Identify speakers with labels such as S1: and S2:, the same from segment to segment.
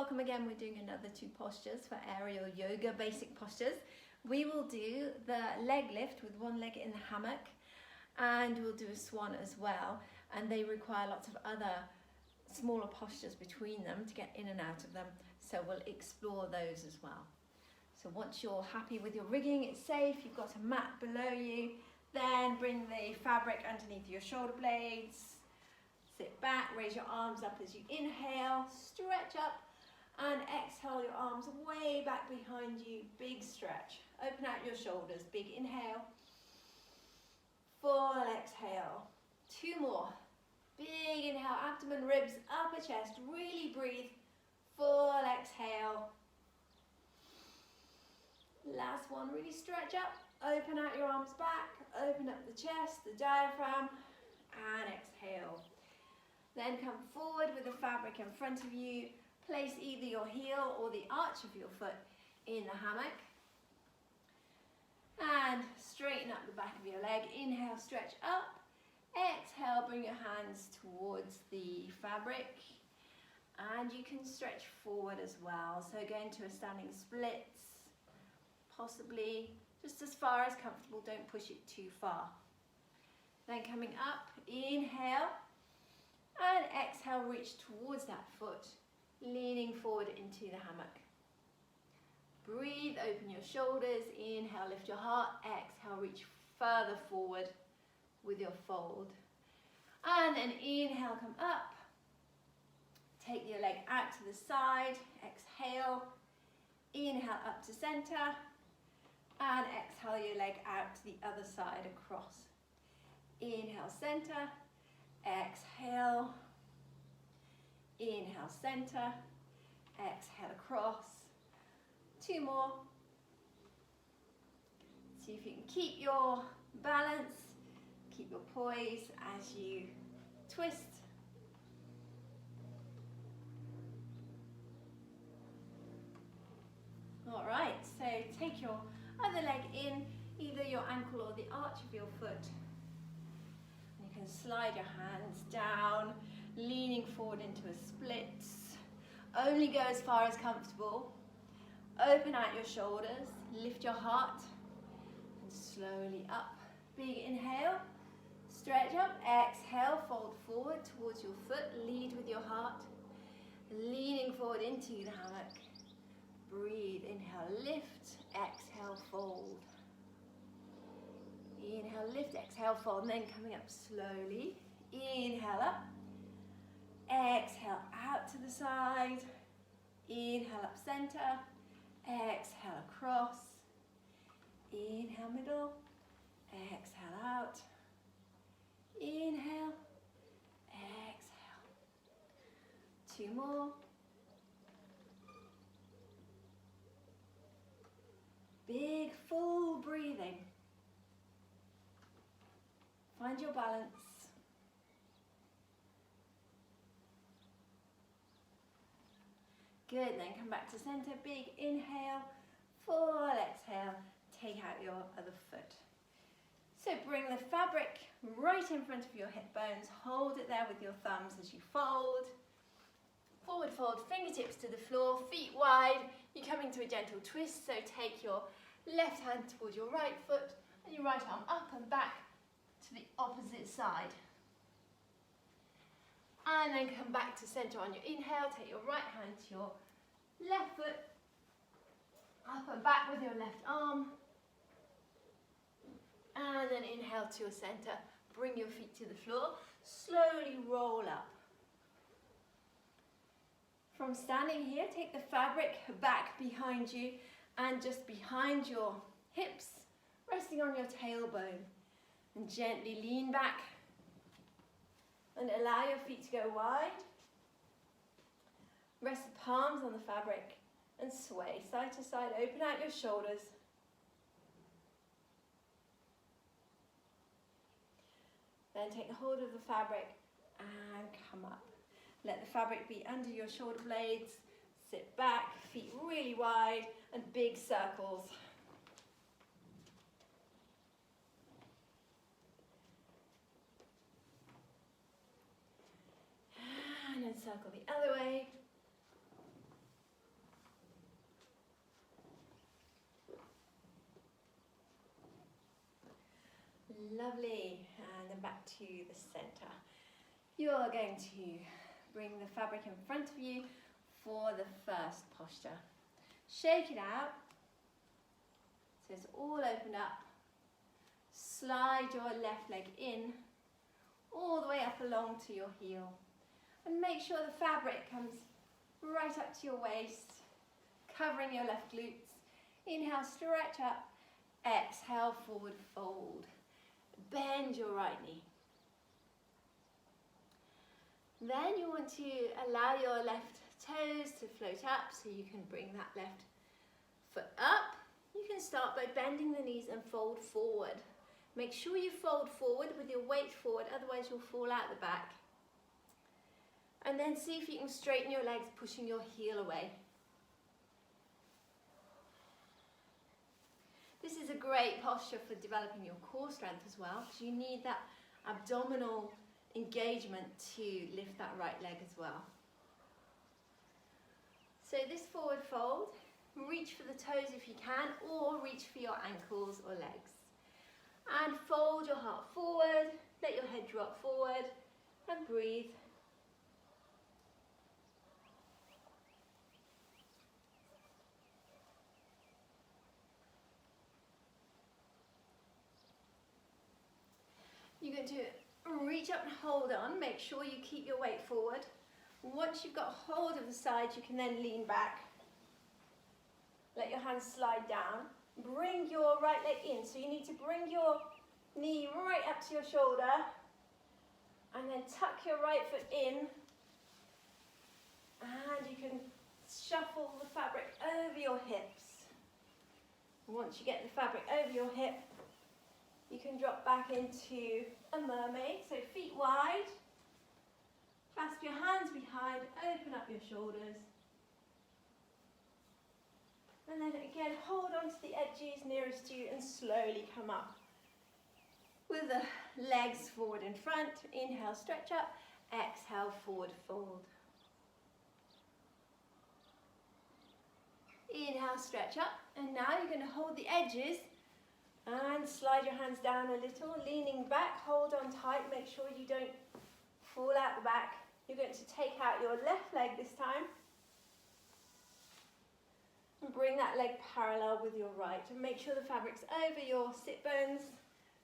S1: welcome again. We're doing another 2 postures for aerial yoga, basic postures. We will do the leg lift with one leg in the hammock, and we'll do a swan as well, and they require lots of other smaller postures between them to get in and out of them, so we'll explore those as well. So once you're happy with your rigging, it's safe, you've got a mat below you, then bring the fabric underneath your shoulder blades, sit back, raise your arms up as you inhale, stretch up, and exhale your arms way back behind you, big stretch. Open out your shoulders, big inhale, full exhale. 2 more. Big inhale, abdomen, ribs, upper chest, really breathe, full exhale. Last one, really stretch up, open out your arms back, open up the chest, the diaphragm, and exhale. Then come forward with the fabric in front of you, place either your heel or the arch of your foot in the hammock, and straighten up the back of your leg. Inhale, stretch up. Exhale, bring your hands towards the fabric, and you can stretch forward as well. So go into a standing splits, possibly just as far as comfortable, don't push it too far. Then coming up, inhale, and exhale, reach towards that foot, leaning forward into the hammock. Breathe, open your shoulders, inhale, lift your heart, exhale, reach further forward with your fold. And then inhale, come up, take your leg out to the side, exhale, inhale up to center, and exhale your leg out to the other side across. Inhale, center, exhale, inhale, center, exhale across. 2 more. See if you can keep your balance, keep your poise as you twist. All right, so take your other leg in, either your ankle or the arch of your foot. You can slide your hands down, leaning forward into a split. Only go as far as comfortable. Open out your shoulders, lift your heart, and slowly up. Big inhale, stretch up, exhale, fold forward towards your foot, lead with your heart, leaning forward into the hammock. Breathe, inhale, lift, exhale, fold. Inhale, lift, exhale, fold, and then coming up slowly. Inhale up, exhale out to the side, inhale up center, exhale across, inhale middle, exhale out, inhale, exhale. 2 more. Big full breathing. Find your balance. Good, then come back to center, big inhale, full exhale, take out your other foot. So bring the fabric right in front of your hip bones, hold it there with your thumbs as you fold. Forward fold, fingertips to the floor, feet wide. You're coming to a gentle twist, so take your left hand towards your right foot and your right arm up and back to the opposite side. And then come back to center on your inhale, take your right hand to your left foot, up and back with your left arm, and then inhale to your center, bring your feet to the floor, slowly roll up. From standing here, take the fabric back behind you and just behind your hips, resting on your tailbone, and gently lean back and allow your feet to go wide. Rest the palms on the fabric and sway side to side. Open out your shoulders. Then take hold of the fabric and come up. Let the fabric be under your shoulder blades. Sit back, feet really wide, and big circles. And then circle the other way. Lovely. And then back to the center. You're going to bring the fabric in front of you for the first posture. Shake it out so it's all opened up. Slide your left leg in all the way up along to your heel, and make sure the fabric comes right up to your waist, covering your left glutes. Inhale, stretch up. Exhale, forward fold. Bend your right knee. Then you want to allow your left toes to float up, so you can bring that left foot up. You can start by bending the knees and fold forward. Make sure you fold forward with your weight forward, otherwise you'll fall out the back. And then see if you can straighten your legs, pushing your heel away. This is a great posture for developing your core strength as well, because you need that abdominal engagement to lift that right leg as well. So this forward fold, reach for the toes if you can, or reach for your ankles or legs. And fold your heart forward, let your head drop forward, and breathe. You're going to reach up and hold on. Make sure you keep your weight forward. Once you've got hold of the side, you can then lean back. Let your hands slide down. Bring your right leg in. So you need to bring your knee right up to your shoulder. And then tuck your right foot in. And you can shuffle the fabric over your hips. Once you get the fabric over your hip, you can drop back into a mermaid. So feet wide. Clasp your hands behind, open up your shoulders. And then again, hold on to the edges nearest you and slowly come up. With the legs forward in front, inhale, stretch up, exhale, forward fold. Inhale, stretch up, and now you're going to hold the edges and slide your hands down a little, leaning back, hold on tight, make sure you don't fall out the back. You're going to take out your left leg this time. And bring that leg parallel with your right. And make sure the fabric's over your sit bones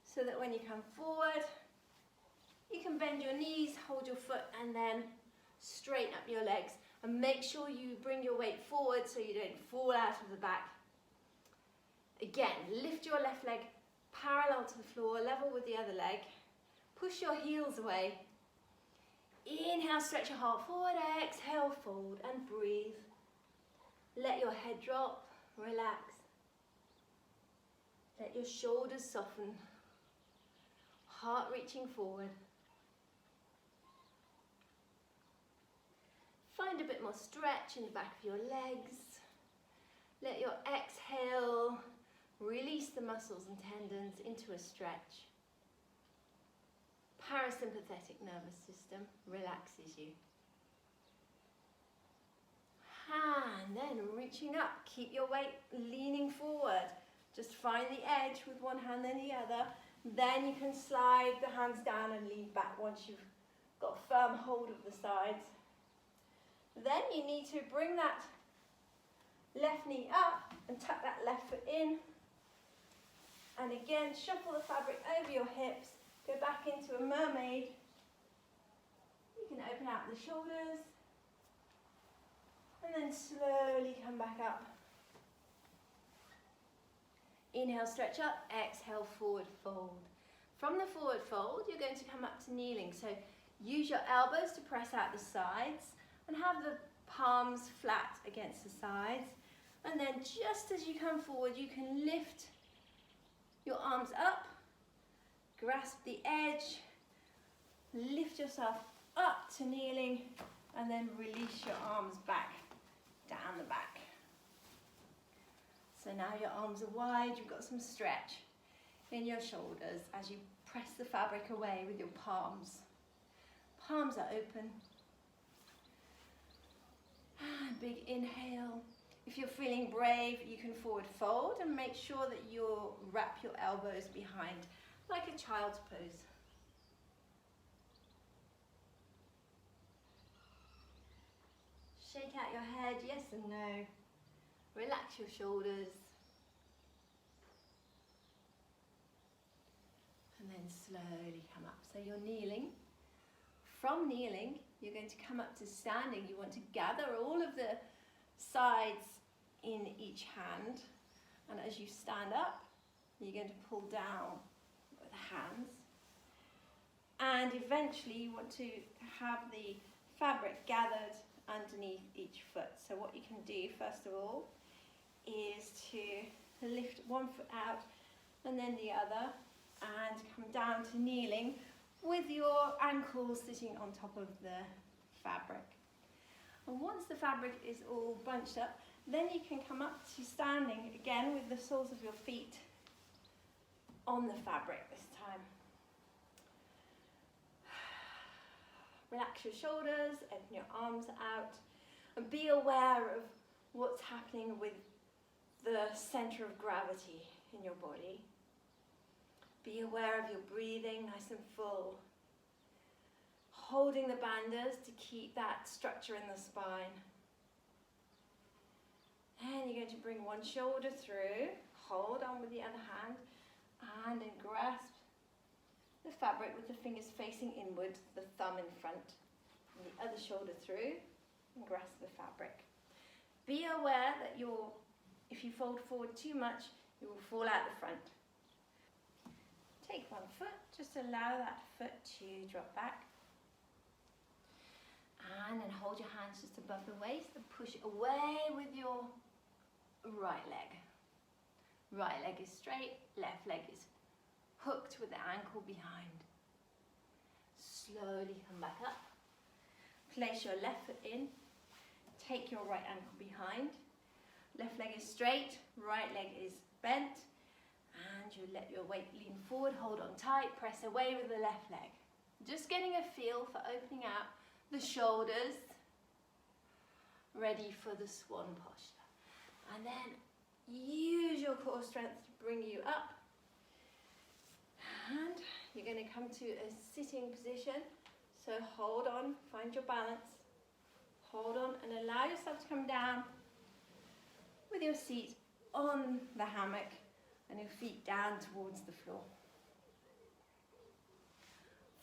S1: so that when you come forward, you can bend your knees, hold your foot, and then straighten up your legs. And make sure you bring your weight forward so you don't fall out of the back. Again, lift your left leg parallel to the floor, level with the other leg. Push your heels away. Inhale, stretch your heart forward, exhale, fold, and breathe. Let your head drop, relax. Let your shoulders soften. Heart reaching forward. Find a bit more stretch in the back of your legs. Let your exhale release the muscles and tendons into a stretch. Parasympathetic nervous system relaxes you. And then reaching up, keep your weight leaning forward. Just find the edge with one hand and the other. Then you can slide the hands down and lean back once you've got firm hold of the sides. Then you need to bring that left knee up and tuck that left foot in. And again, shuffle the fabric over your hips. Go back into a mermaid. You can open out the shoulders. And then slowly come back up. Inhale, stretch up. Exhale, forward fold. From the forward fold, you're going to come up to kneeling. So use your elbows to press out the sides and have the palms flat against the sides. And then just as you come forward, you can lift your arms up, grasp the edge, lift yourself up to kneeling, and then release your arms back, down the back. So now your arms are wide, you've got some stretch in your shoulders as you press the fabric away with your palms. Palms are open. Big inhale. If you're feeling brave, you can forward fold and make sure that you wrap your elbows behind like a child's pose. Shake out your head, yes and no. Relax your shoulders. And then slowly come up. So you're kneeling. From kneeling, you're going to come up to standing. You want to gather all of the sides in each hand. And as you stand up, you're going to pull down with the hands. And eventually you want to have the fabric gathered underneath each foot. So what you can do first of all is to lift one foot out and then the other and come down to kneeling with your ankles sitting on top of the fabric. And once the fabric is all bunched up, then you can come up to standing again with the soles of your feet on the fabric this time. Relax your shoulders, open your arms out, and be aware of what's happening with the center of gravity in your body. Be aware of your breathing, nice and full. Holding the bandhas to keep that structure in the spine. And you're going to bring one shoulder through, hold on with the other hand, and then grasp the fabric with the fingers facing inward, the thumb in front, and the other shoulder through, and grasp the fabric. Be aware that if you fold forward too much, you will fall out the front. Take one foot, just allow that foot to drop back. And then hold your hands just above the waist and push away with your right leg. Right leg is straight, left leg is hooked with the ankle behind. Slowly come back up. Place your left foot in. Take your right ankle behind. Left leg is straight, right leg is bent. And you let your weight lean forward, hold on tight, press away with the left leg. Just getting a feel for opening out the shoulders, ready for the swan posture. And then use your core strength to bring you up. And you're going to come to a sitting position. So hold on, find your balance. Hold on and allow yourself to come down with your seat on the hammock and your feet down towards the floor.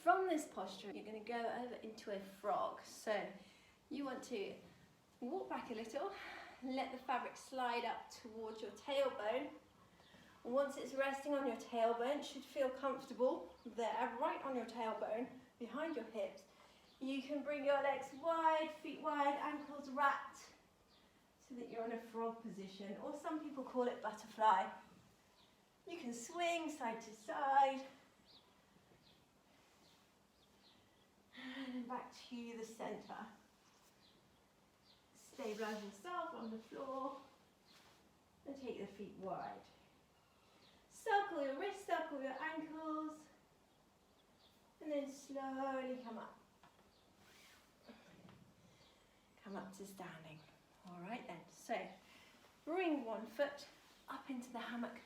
S1: From this posture, you're going to go over into a frog. So you want to walk back a little, let the fabric slide up towards your tailbone. And once it's resting on your tailbone, it should feel comfortable there, right on your tailbone, behind your hips. You can bring your legs wide, feet wide, ankles wrapped, so that you're in a frog position, or some people call it butterfly. You can swing side to side, and back to the center. Stabilize yourself on the floor, and take the feet wide. Circle your wrists, circle your ankles, and then slowly come up. Come up to standing. All right then, so bring one foot up into the hammock.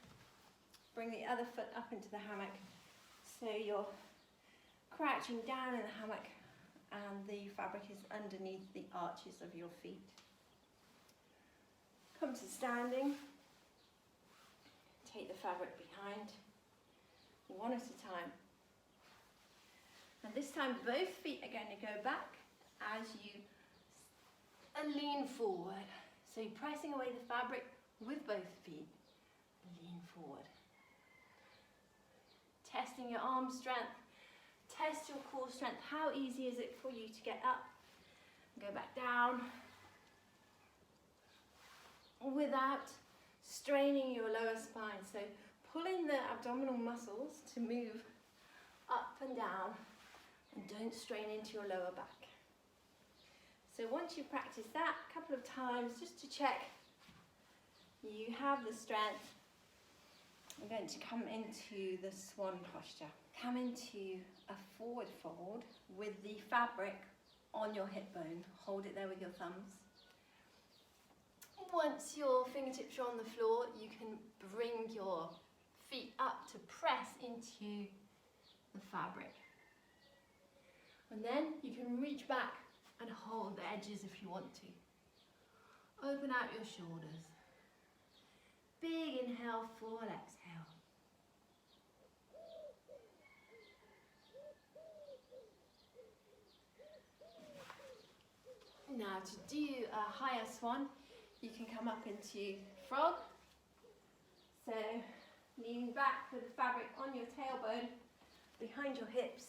S1: Bring the other foot up into the hammock. So you're crouching down in the hammock and the fabric is underneath the arches of your feet. Come to standing. Take the fabric behind, one at a time. And this time both feet are going to go back as you lean forward. So you're pressing away the fabric with both feet. Lean forward. Testing your arm strength. Test your core strength. How easy is it for you to get up? Go back down. Without straining your lower spine. So pulling the abdominal muscles to move up and down. And don't strain into your lower back. So once you practice that a couple of times, just to check you have the strength, I'm going to come into the swan posture. Come into a forward fold with the fabric on your hip bone. Hold it there with your thumbs. Once your fingertips are on the floor, you can bring your feet up to press into the fabric. And then you can reach back and hold the edges if you want to. Open out your shoulders. Big inhale, full exhale. Now to do a higher swan, you can come up into frog. So leaning back with the fabric on your tailbone, behind your hips,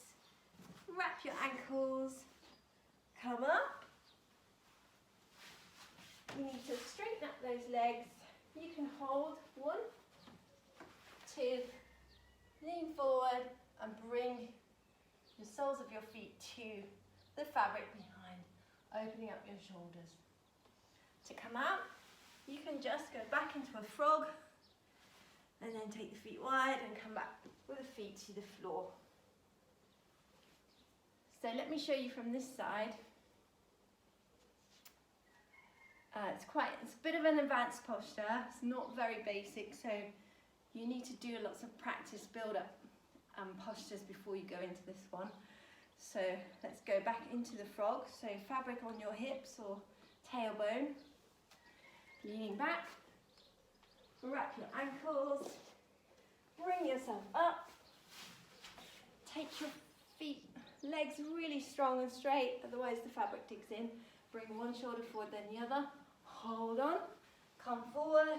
S1: wrap your ankles, come up. You need to straighten up those legs. You can hold 1, 2, lean forward and bring the soles of your feet to the fabric behind, opening up your shoulders. To come out, you can just go back into a frog and then take the feet wide and come back with the feet to the floor. So let me show you from this side. It's a bit of an advanced posture. It's not very basic, so you need to do lots of practice, build up postures before you go into this one. So let's go back into the frog. So fabric on your hips or tailbone, leaning back, wrap your ankles, bring yourself up, take your feet, legs really strong and straight, otherwise the fabric digs in. Bring one shoulder forward then the other, hold on, come forward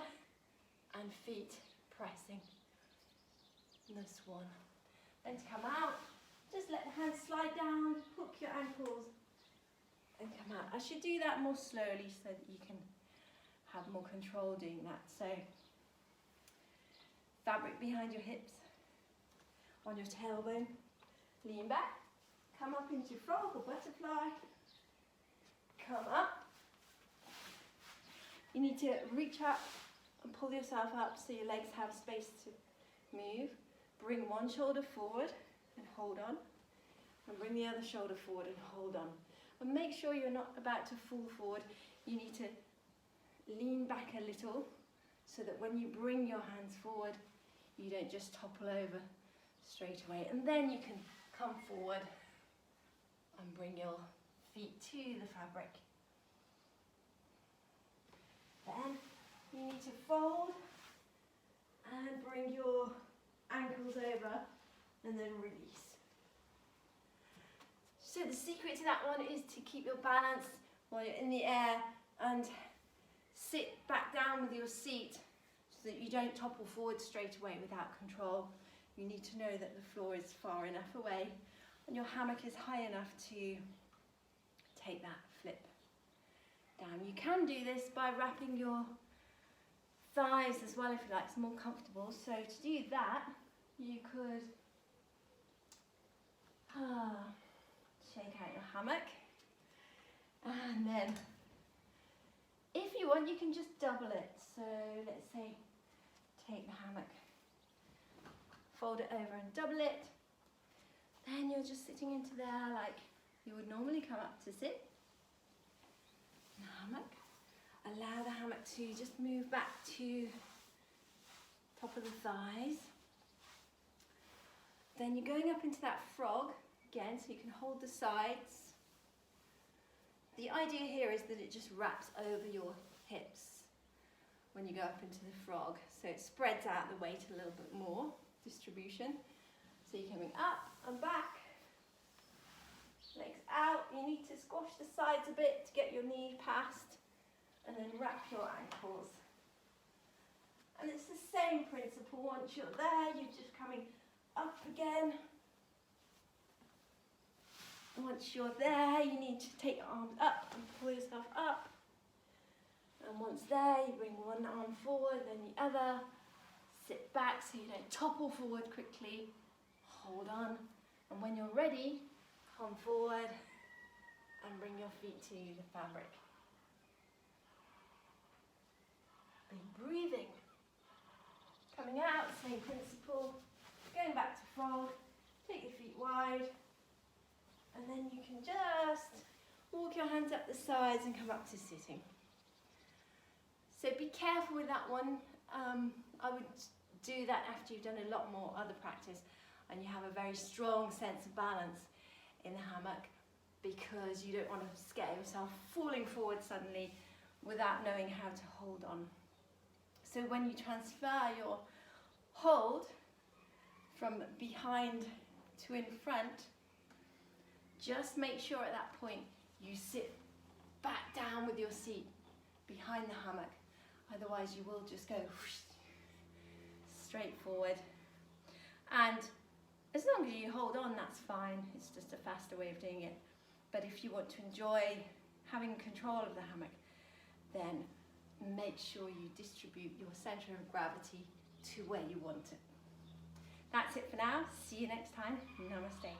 S1: and feet pressing, the swan. Then to come out, just let the hands slide down, hook your ankles and come out. I should do that more slowly so that you can have more control doing that. So fabric behind your hips, on your tailbone, lean back, come up into frog or butterfly, come up. You need to reach up and pull yourself up so your legs have space to move. Bring one shoulder forward and hold on, and bring the other shoulder forward and hold on. And make sure you're not about to fall forward. You need to lean back a little so that when you bring your hands forward, you don't just topple over straight away. And then you can come forward and bring your feet to the fabric. Then you need to fold and bring your ankles over and then release. So the secret to that one is to keep your balance while you're in the air and sit back down with your seat so that you don't topple forward straight away without control. You need to know that the floor is far enough away and your hammock is high enough to take that flip down. You can do this by wrapping your thighs as well if you like, it's more comfortable. So to do that, you could shake out your hammock, and then if you want you can just double it. So let's say take the hammock, fold it over and double it, then you're just sitting into there like you would normally come up to sit in the hammock. Allow the hammock to just move back to top of the thighs. Then you're going up into that frog again, so you can hold the sides. The idea here is that it just wraps over your hips when you go up into the frog, so it spreads out the weight a little bit more, distribution. So you're coming up and back, legs out. You need to squash the sides a bit to get your knee past, and then wrap your ankles. And it's the same principle. Once you're there, you're just coming up again. And once you're there, you need to take your arms up and pull yourself up. And once there, you bring one arm forward, then the other. Sit back so you don't topple forward quickly. Hold on. And when you're ready, come forward and bring your feet to the fabric. Big breathing. Coming out, same principle. Going back to frog. Take your feet wide. And then you can just walk your hands up the sides and come up to sitting. So be careful with that one. I would do that after you've done a lot more other practice and you have a very strong sense of balance in the hammock, because you don't want to scare yourself falling forward suddenly without knowing how to hold on. So when you transfer your hold from behind to in front, just make sure at that point you sit back down with your seat behind the hammock. Otherwise you will just go whoosh, straight forward. And as long as you hold on, that's fine. It's just a faster way of doing it. But if you want to enjoy having control of the hammock, then make sure you distribute your center of gravity to where you want it. That's it for now. See you next time. Namaste.